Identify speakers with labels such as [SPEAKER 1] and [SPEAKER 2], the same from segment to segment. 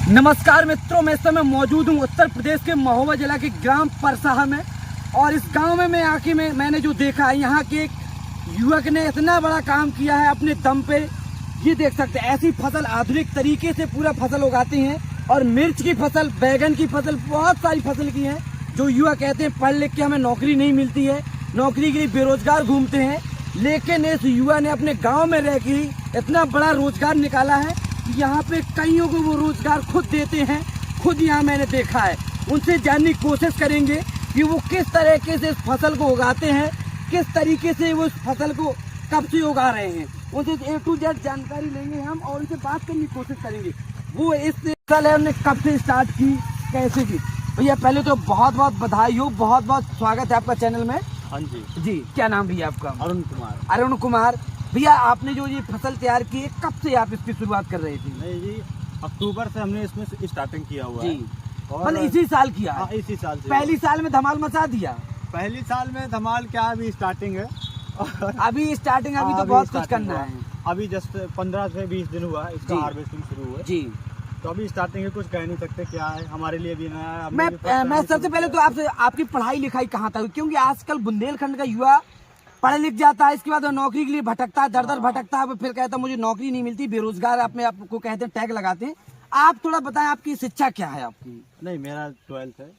[SPEAKER 1] नमस्कार मित्रों, मैं इस समय मौजूद हूँ उत्तर प्रदेश के महोबा जिला के ग्राम परसाह में। और इस गांव में मैं आके मैंने जो देखा है, यहाँ के एक युवक ने इतना बड़ा काम किया है अपने दम पे। ये देख सकते हैं, ऐसी फसल आधुनिक तरीके से पूरा फसल उगाते हैं। और मिर्च की फसल, बैगन की फसल, बहुत सारी फसल की है। जो युवा कहते हैं पढ़ लिख के हमें नौकरी नहीं मिलती है, नौकरी के लिए बेरोजगार घूमते हैं, लेकिन इस युवा ने अपने गाँव में रह के इतना बड़ा रोजगार निकाला है। यहाँ पे कईयों को वो रोजगार खुद देते हैं। खुद यहाँ मैंने देखा है। उनसे जानने की कोशिश करेंगे कि वो किस तरीके से इस फसल को उगाते हैं, किस तरीके से वो इस फसल को कब से उगा रहे हैं। उनसे A to Z जानकारी लेंगे हम और उनसे बात करने की कोशिश करेंगे। वो इस फसल है, उन्होंने कब से स्टार्ट की, कैसे की। भैया पहले तो बहुत बहुत बधाई हो, बहुत बहुत स्वागत है आपका चैनल में।
[SPEAKER 2] हाँ जी
[SPEAKER 1] जी, क्या नाम भैया आपका?
[SPEAKER 2] अरुण कुमार।
[SPEAKER 1] अरुण कुमार। भैया आपने जो ये फसल तैयार की है, कब से आप इसकी शुरुआत कर रहे थे?
[SPEAKER 2] नहीं जी, अक्टूबर से हमने इसमें स्टार्टिंग किया हुआ है। और
[SPEAKER 1] मतलब इसी साल किया है?
[SPEAKER 2] हाँ, इसी साल से।
[SPEAKER 1] पहली साल में धमाल मचा दिया?
[SPEAKER 2] पहली साल में धमाल क्या, अभी स्टार्टिंग है।
[SPEAKER 1] अभी स्टार्टिंग, अभी तो बहुत कुछ करना है।
[SPEAKER 2] अभी जस्ट 15 से 20 दिन हुआ है इसका हार्वेस्टिंग शुरू हुआ है
[SPEAKER 1] जी।
[SPEAKER 2] तो अभी स्टार्टिंग है, कुछ कह नहीं सकते क्या है, हमारे लिए भी नया है।
[SPEAKER 1] मैं सबसे पहले तो आपसे आपकी पढ़ाई लिखाई कहाँ तक, क्योंकि आजकल बुंदेलखंड का युवा पढ़ लिख जाता है, इसके बाद वो नौकरी के लिए भटकता है, दर दर भटकता है, फिर कहता है मुझे नौकरी नहीं मिलती, बेरोजगार अपने आप को कहते हैं, टैग लगाते हैं। आप थोड़ा बताएं आपकी शिक्षा क्या है आपकी?
[SPEAKER 2] नहीं, मेरा 12th है।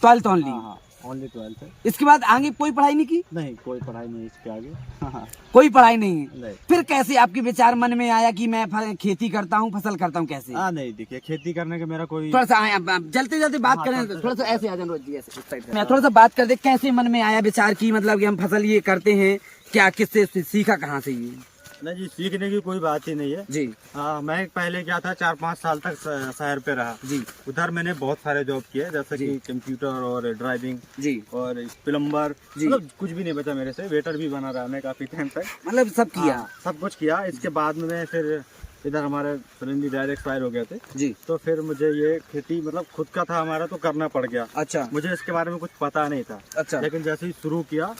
[SPEAKER 1] 12th only?
[SPEAKER 2] हाँ, ओनली 12th है।
[SPEAKER 1] इसके बाद आगे कोई पढ़ाई नहीं की?
[SPEAKER 2] नहीं, कोई पढ़ाई नहीं इसके आगे।
[SPEAKER 1] कोई पढ़ाई नहीं?
[SPEAKER 2] नहीं।
[SPEAKER 1] फिर कैसे आपके विचार मन में आया कि मैं खेती करता हूँ, फसल करता हूँ, कैसे?
[SPEAKER 2] नहीं, देखिए खेती करने का मेरा कोई
[SPEAKER 1] थोड़ा सा जल्दी जल्दी बात करें, थोड़ा सा ऐसे आ जाए जी, ऐसे मैं थोड़ा सा बात कर दे। कैसे मन में आया विचार की, मतलब कि हम फसल ये करते हैं, क्या किससे सीखा, कहाँ से ये?
[SPEAKER 2] नहीं जी, सीखने की कोई बात ही नहीं है
[SPEAKER 1] जी।
[SPEAKER 2] मैं पहले क्या था, 4-5 साल तक शहर पे रहा
[SPEAKER 1] जी।
[SPEAKER 2] उधर मैंने बहुत सारे जॉब किए, जैसे कि कंप्यूटर और ड्राइविंग
[SPEAKER 1] जी
[SPEAKER 2] और प्लम्बर, मतलब कुछ भी नहीं बचा मेरे से। वेटर भी बना रहा मैं काफी टाइम तक,
[SPEAKER 1] मतलब सब किया।
[SPEAKER 2] सब कुछ किया। इसके बाद में मैं फिर इधर हमारे फ्रेंड डैड एक्सपायर हो गए थे
[SPEAKER 1] जी।
[SPEAKER 2] तो फिर मुझे ये खेती मतलब खुद का था हमारा, तो करना पड़ गया।
[SPEAKER 1] अच्छा।
[SPEAKER 2] मुझे इसके बारे में कुछ पता नहीं था।
[SPEAKER 1] अच्छा।
[SPEAKER 2] लेकिन जैसे ही शुरू किया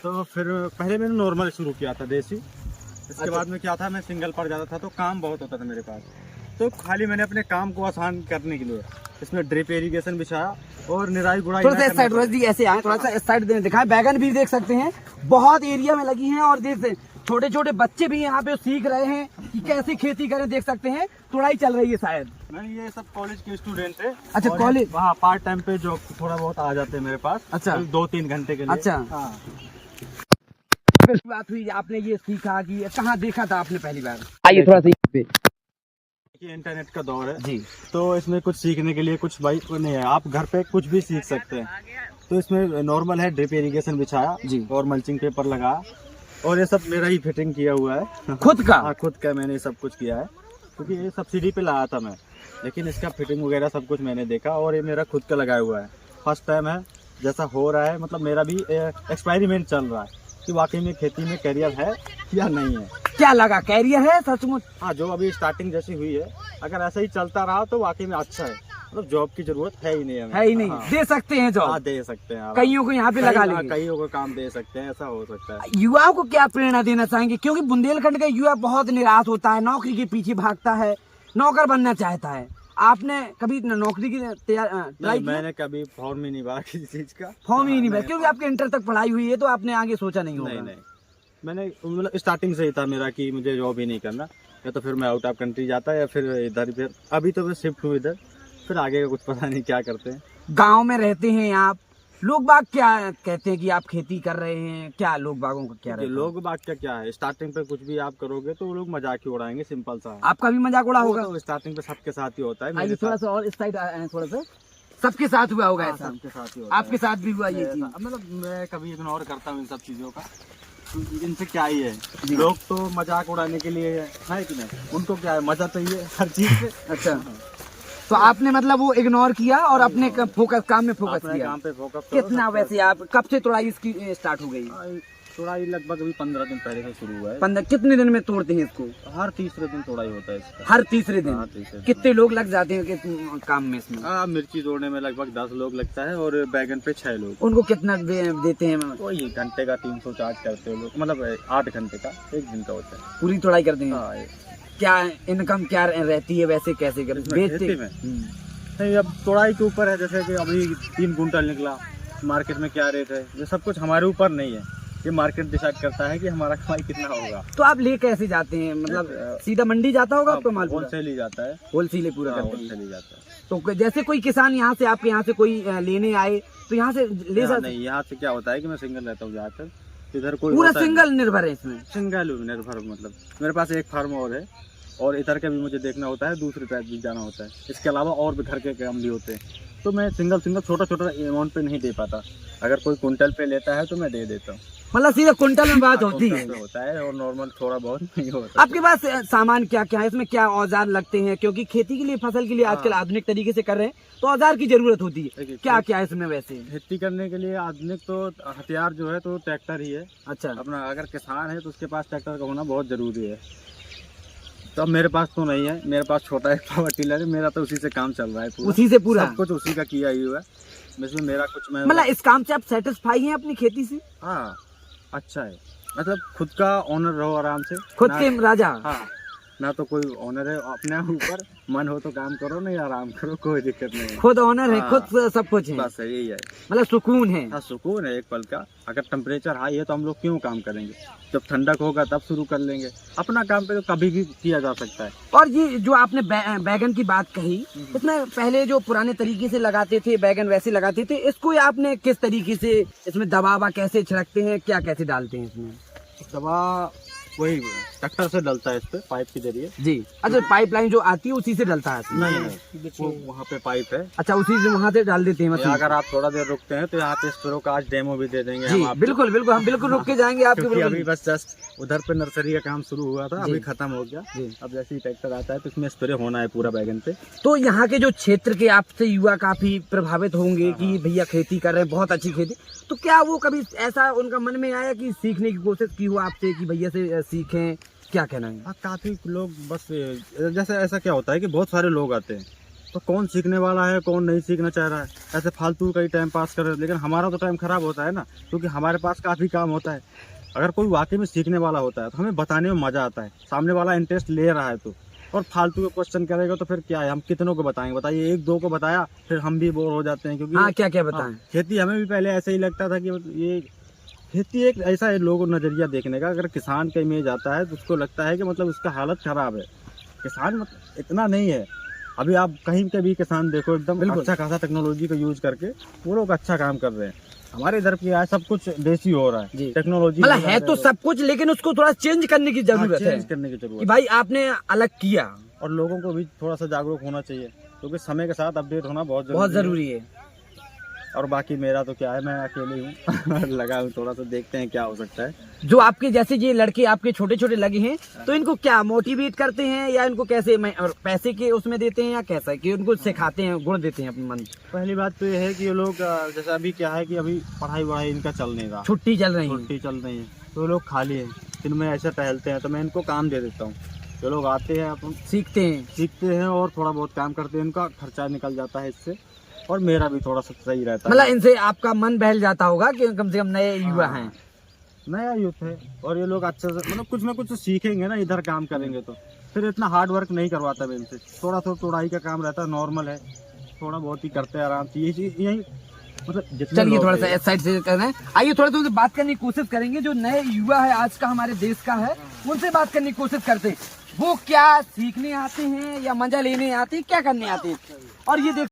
[SPEAKER 2] तो फिर पहले मैंने नॉर्मल शुरू किया था, देसी। इसके बाद में क्या था, मैं सिंगल पड़ जाता था तो काम बहुत होता था मेरे पास, तो खाली मैंने अपने काम को आसान करने के लिए इसमें ड्रिप इरिगेशन बिछाया और निराई गुड़ाई।
[SPEAKER 1] थोड़ा सा इस साइड ऐसे आए, थोड़ा सा इस साइड दिखाएं। बैगन भी देख सकते हैं, बहुत एरिया में लगी हैं। और देख छोटे छोटे बच्चे भी यहाँ पे सीख रहे हैं कि कैसे खेती करें। देख सकते हैं तुड़ाई चल रही है शायद।
[SPEAKER 2] नहीं, ये सब कॉलेज के स्टूडेंट थे।
[SPEAKER 1] अच्छा, कॉलेज?
[SPEAKER 2] हाँ, पार्ट टाइम पे जो थोड़ा बहुत आ जाते हैं मेरे पास।
[SPEAKER 1] अच्छा।
[SPEAKER 2] 2-3 घंटे के लिए।
[SPEAKER 1] अच्छा।
[SPEAKER 2] हाँ।
[SPEAKER 1] बात हुई, आपने ये सीखा कि कहाँ देखा था आपने पहली बार? आइए थोड़ा सा पे।
[SPEAKER 2] इंटरनेट का दौर है
[SPEAKER 1] जी,
[SPEAKER 2] तो इसमें कुछ सीखने के लिए कुछ भाई नहीं है, आप घर पे कुछ भी सीख सकते हैं। तो इसमें नॉर्मल है, ड्रिप इरिगेशन बिछाया
[SPEAKER 1] जी,
[SPEAKER 2] और मल्चिंग पेपर लगाया और ये सब मेरा ही फिटिंग किया हुआ है
[SPEAKER 1] खुद का?
[SPEAKER 2] हाँ, खुद का मैंने सब कुछ किया है, क्योंकि ये सब्सिडी पे लाया था मैं, लेकिन इसका फिटिंग वगैरह सब कुछ मैंने देखा और ये मेरा खुद का लगाया हुआ है। फर्स्ट टाइम है जैसा हो रहा है, मतलब मेरा भी एक्सपेरिमेंट चल रहा है कि वाकई में खेती में कैरियर है या नहीं है।
[SPEAKER 1] क्या लगा, कैरियर है सचमुच?
[SPEAKER 2] हाँ, जो अभी स्टार्टिंग जैसी हुई है, अगर ऐसा ही चलता रहा तो वाकई में अच्छा है। मतलब जॉब की जरूरत है ही नहीं हमें।
[SPEAKER 1] है ही नहीं।
[SPEAKER 2] हाँ।
[SPEAKER 1] दे सकते हैं जॉब?
[SPEAKER 2] हाँ, दे सकते हैं।
[SPEAKER 1] कईयों को यहाँ पे लगा लेंगे,
[SPEAKER 2] कईयों को काम दे सकते हैं, ऐसा हो सकता है।
[SPEAKER 1] युवाओं को क्या प्रेरणा देना चाहेंगे, क्योंकि बुंदेलखंड का युवा बहुत निराश होता है, नौकरी के पीछे भागता है, नौकर बनना चाहता है। आपने कभी नौकरी की
[SPEAKER 2] नहीं, मैंने कभी फॉर्म ही नहीं भरा किसी चीज का।
[SPEAKER 1] फॉर्म ही नहीं भरा, क्योंकि आपके इंटर तक पढ़ाई हुई है तो आपने आगे सोचा नहीं होगा?
[SPEAKER 2] नहीं, मैंने मतलब स्टार्टिंग से ही था मेरा कि मुझे जॉब ही नहीं करना, या तो फिर मैं आउट ऑफ कंट्री जाता या फिर इधर। अभी तो मैं शिफ्ट हूँ इधर, फिर आगे का कुछ पता नहीं क्या करते हैं।
[SPEAKER 1] गांव में रहते हैं आप, लोग बाग क्या कहते हैं कि आप खेती कर रहे हैं, क्या लोग बागों का क्या रहता है?
[SPEAKER 2] लोग बाग क्या है, स्टार्टिंग पे कुछ भी आप करोगे तो वो लोग मजाक ही उड़ाएंगे, सिंपल सा।
[SPEAKER 1] आपका भी मजाक उड़ा होगा?
[SPEAKER 2] तो स्टार्टिंग पे सबके साथ ही होता है।
[SPEAKER 1] आइए थोड़ा सा और इस साइड, थोड़ा सा सबके साथ हुआ होगा ऐसा?
[SPEAKER 2] सबके साथ ही होता है।
[SPEAKER 1] आपके साथ भी हुआ ये चीज?
[SPEAKER 2] मतलब मैं कभी इग्नोर करता हूँ इन सब चीजों का, इनसे क्या ही है। लोग तो मजाक उड़ाने के लिए है कि नहीं, उनको क्या है, मजा चाहिए हर चीज से।
[SPEAKER 1] अच्छा, तो आपने मतलब वो इग्नोर किया और अपने फोकस, काम में फोकस किया?
[SPEAKER 2] काम पे फोकस।
[SPEAKER 1] कितना वैसे आप कब से तोड़ाई इसकी स्टार्ट हो गई?
[SPEAKER 2] तोड़ाई लगभग अभी 15 दिन पहले से शुरू हुआ है।
[SPEAKER 1] 15? कितने दिन में तोड़ते हैं इसको?
[SPEAKER 2] हर तीसरे दिन तोड़ाई होता है इसका।
[SPEAKER 1] हर तीसरे दिन?
[SPEAKER 2] हाँ, तीसरे दिन।
[SPEAKER 1] कितने लोग लग जाते हैं काम में इसमें?
[SPEAKER 2] मिर्ची तोड़ने में लगभग 10 लोग लगता है और बैगन पे 6 लोग।
[SPEAKER 1] उनको कितना देते हैं?
[SPEAKER 2] वही घंटे का 300 चार्ज करते हैं लोग, मतलब 8 घंटे का, 1 दिन का होता है।
[SPEAKER 1] पूरी तोड़ाई करते हैं?
[SPEAKER 2] हाँ,
[SPEAKER 1] क्या इनकम क्या रहती है वैसे, कैसे कर
[SPEAKER 2] इसमें
[SPEAKER 1] बेचते?
[SPEAKER 2] खेती में? नहीं, अब तोड़ाई के ऊपर है, जैसे कि अभी 3 कुंटल निकला, मार्केट में क्या रेट है, ये सब कुछ हमारे ऊपर नहीं है, ये मार्केट डिसाइड करता है कि हमारा कमाई कितना होगा।
[SPEAKER 1] तो आप ले कैसे जाते हैं, मतलब सीधा मंडी जाता होगा आपका माल?
[SPEAKER 2] होलसेल ही जाता है,
[SPEAKER 1] होलसेल पूरा करते हैं।
[SPEAKER 2] होलसेल ही जाता है।
[SPEAKER 1] तो जैसे कोई किसान यहाँ से, आपके यहाँ से कोई लेने आए तो यहाँ से ले
[SPEAKER 2] यहाँ
[SPEAKER 1] सकते?
[SPEAKER 2] नहीं, यहाँ से क्या होता है कि मैं सिंगल रहता हूँ ज्यादातर, इधर कोई
[SPEAKER 1] पूरा
[SPEAKER 2] होता है
[SPEAKER 1] सिंगल निर्भर है इसमें?
[SPEAKER 2] सिंगल निर्भर, मतलब मेरे पास एक फार्म और है, और इधर के भी मुझे देखना होता है, दूसरी तरफ भी जाना होता है, इसके अलावा और भी घर के काम भी होते हैं, तो मैं सिंगल छोटा छोटा अमाउंट पे नहीं दे पाता। अगर कोई कुंटल पे लेता है तो मैं दे देता हूँ।
[SPEAKER 1] मतलब सीधा कुंटल में बात होती है?
[SPEAKER 2] कुंटल पे होता है, और नॉर्मल थोड़ा बहुत नहीं होता।
[SPEAKER 1] आपके पास सामान क्या क्या है, इसमें क्या औजार लगते हैं? क्योंकि खेती के लिए, फसल के लिए आजकल आधुनिक तरीके से कर रहे हैं, तो औजार की जरूरत होती है।
[SPEAKER 2] देखिए,
[SPEAKER 1] क्या क्या है इसमें वैसे?
[SPEAKER 2] खेती करने के लिए आधुनिक तो हथियार जो है तो ट्रैक्टर ही है
[SPEAKER 1] अच्छा,
[SPEAKER 2] अपना। अगर किसान है तो उसके पास ट्रैक्टर का होना बहुत जरूरी है। तो अब मेरे पास तो नहीं है, मेरे पास छोटा एक पावर टिलर है, मेरा तो उसी से काम चल रहा है पूरा।
[SPEAKER 1] उसी से पूरा
[SPEAKER 2] सब कुछ उसी का किया ही हुआ है, इसमें मेरा कुछ मैं
[SPEAKER 1] मतलब इस काम से आप सेटिस्फाई हैं अपनी खेती से?
[SPEAKER 2] हाँ, अच्छा है, मतलब खुद का ओनर रहो आराम से,
[SPEAKER 1] खुद
[SPEAKER 2] ना-
[SPEAKER 1] के राजा?
[SPEAKER 2] हाँ, ना तो कोई ओनर है, अपने ऊपर मन हो तो काम करो, नहीं आराम करो, कोई दिक्कत नहीं है।
[SPEAKER 1] खुद ओनर है,
[SPEAKER 2] हाँ।
[SPEAKER 1] खुद सब कुछ है,
[SPEAKER 2] बस यही है,
[SPEAKER 1] मतलब सुकून है।
[SPEAKER 2] हाँ सुकून है एक पल का। अगर टेम्परेचर हाई है तो हम लोग क्यों काम करेंगे, जब ठंडक होगा तब शुरू कर लेंगे। अपना काम पे तो कभी भी किया जा सकता है।
[SPEAKER 1] और ये जो आपने बैगन की बात कही, इसमें पहले जो पुराने तरीके से लगाते थे बैगन, वैसे लगाते थे, इसको आपने किस तरीके से, इसमें दवा कैसे छिड़कते हैं, क्या कैसे डालते हैं इसमें?
[SPEAKER 2] दवा वही ट्रैक्टर से डलता है, इस पे पाइप के जरिए।
[SPEAKER 1] जी, अच्छा, पाइपलाइन जो आती है उसी से डलता है इसमें?
[SPEAKER 2] नहीं, वो वहाँ पे पाइप है।
[SPEAKER 1] अच्छा, उसी से वहाँ से डाल देते हैं
[SPEAKER 2] या
[SPEAKER 1] मशीन?
[SPEAKER 2] अगर आप थोड़ा देर रुकते हैं तो यहाँ पे स्प्रो का आज डेमो भी दे देंगे
[SPEAKER 1] जी
[SPEAKER 2] हम आपको।
[SPEAKER 1] बिल्कुल बिल्कुल, हम बिल्कुल रुक के जाएंगे आपके।
[SPEAKER 2] क्योंकि
[SPEAKER 1] बिल्कुल
[SPEAKER 2] अभी बस जस्ट उधर पे नर्सरी का काम शुरू हुआ था,
[SPEAKER 1] जी।
[SPEAKER 2] अभी खत्म हो गया।
[SPEAKER 1] जी।
[SPEAKER 2] अब जैसे ही ट्रैक्टर आता है तो इसमें स्प्रे होना है पूरा बैगन पे।
[SPEAKER 1] तो यहाँ के जो क्षेत्र के आपसे युवा काफी प्रभावित होंगे कि भैया खेती कर रहे हैं, बहुत अच्छी खेती, तो क्या वो कभी ऐसा उनका मन में आया कि सीखने की कोशिश की हो आपसे कि भैया से सीखें? क्या कहना है?
[SPEAKER 2] हाँ, काफी लोग, बस जैसे ऐसा क्या होता है कि बहुत सारे लोग आते हैं, तो कौन सीखने वाला है, कौन नहीं सीखना चाह रहा है, ऐसे फालतू का ही टाइम पास कर रहे हैं। लेकिन हमारा तो टाइम खराब होता है ना, क्योंकि हमारे पास काफी काम होता है। अगर कोई वाकई में सीखने वाला होता है तो हमें बताने में मजा आता है, सामने वाला इंटरेस्ट ले रहा है तो। और फालतू का क्वेश्चन करेगा तो फिर क्या है, हम कितनों को बताएंगे? बताइए, 1-2 को बताया फिर हम भी बोर हो जाते हैं। क्योंकि
[SPEAKER 1] हाँ, क्या क्या बताएं?
[SPEAKER 2] खेती हमें भी पहले ऐसे ही लगता था कि ये खेती एक ऐसा है, लोगों को नजरिया देखने का। अगर किसान का इमेज आता है तो उसको लगता है कि मतलब उसका हालत खराब है। किसान मतलब इतना नहीं है। अभी आप कहीं के भी किसान देखो, एकदम अच्छा खासा टेक्नोलॉजी का यूज करके वो लोग अच्छा काम कर रहे हैं। हमारे इधर की सब कुछ देसी हो रहा है, टेक्नोलॉजी
[SPEAKER 1] मतलब है तो सब कुछ, लेकिन उसको थोड़ा चेंज करने की जरूरत है,
[SPEAKER 2] चेंज करने की
[SPEAKER 1] कि
[SPEAKER 2] जरूरत
[SPEAKER 1] भाई आपने अलग किया।
[SPEAKER 2] और लोगों को भी थोड़ा सा जागरूक होना चाहिए, क्योंकि समय के साथ अपडेट होना बहुत
[SPEAKER 1] जरूरी है।
[SPEAKER 2] और बाकी मेरा तो क्या है, मैं अकेले हूँ लगा हूँ, थोड़ा सा देखते हैं क्या हो सकता है।
[SPEAKER 1] जो आपके जैसे ये लड़के आपके छोटे छोटे लगे हैं, तो इनको क्या मोटिवेट करते हैं, या इनको कैसे और पैसे के उसमें देते हैं, या कैसा है कि उनको सिखाते हैं, गुण देते हैं अपने मन?
[SPEAKER 2] पहली बात तो ये है कि ये लोग, जैसे अभी क्या है कि अभी पढ़ाई वढ़ाई इनका चल नहीं रहा,
[SPEAKER 1] छुट्टी चल रही है,
[SPEAKER 2] छुट्टी चल रही है, तो ये लोग खाली हैं, दिन में ऐसे टहलते हैं, तो मैं इनको काम दे देता हूँ। ये लोग आते हैं, अपन सीखते हैं और थोड़ा बहुत काम करते हैं, इनका खर्चा निकल जाता है इससे, और मेरा भी थोड़ा सा सही रहता है।
[SPEAKER 1] मतलब इनसे आपका मन बहल जाता होगा कि कम से कम नए युवा हैं,
[SPEAKER 2] नया यूथ है, और ये लोग अच्छे से मतलब कुछ ना कुछ सीखेंगे ना, इधर काम करेंगे तो फिर इतना हार्ड वर्क नहीं करवाता मैं इनसे। थोड़ा तोड़ाई का काम रहता है, नॉर्मल है, थोड़ा बहुत ही करते हैं आराम से, यही मतलब।
[SPEAKER 1] चलिए थोड़ा सा इस साइड से कर रहे हैं, आइए थोड़ा सा बात करने की कोशिश करेंगे। जो नए युवा है आज का हमारे देश का है, उनसे बात करने की कोशिश करते हैं, वो क्या सीखने आते हैं या मजा लेने आते हैं, क्या करने आते हैं। और ये देख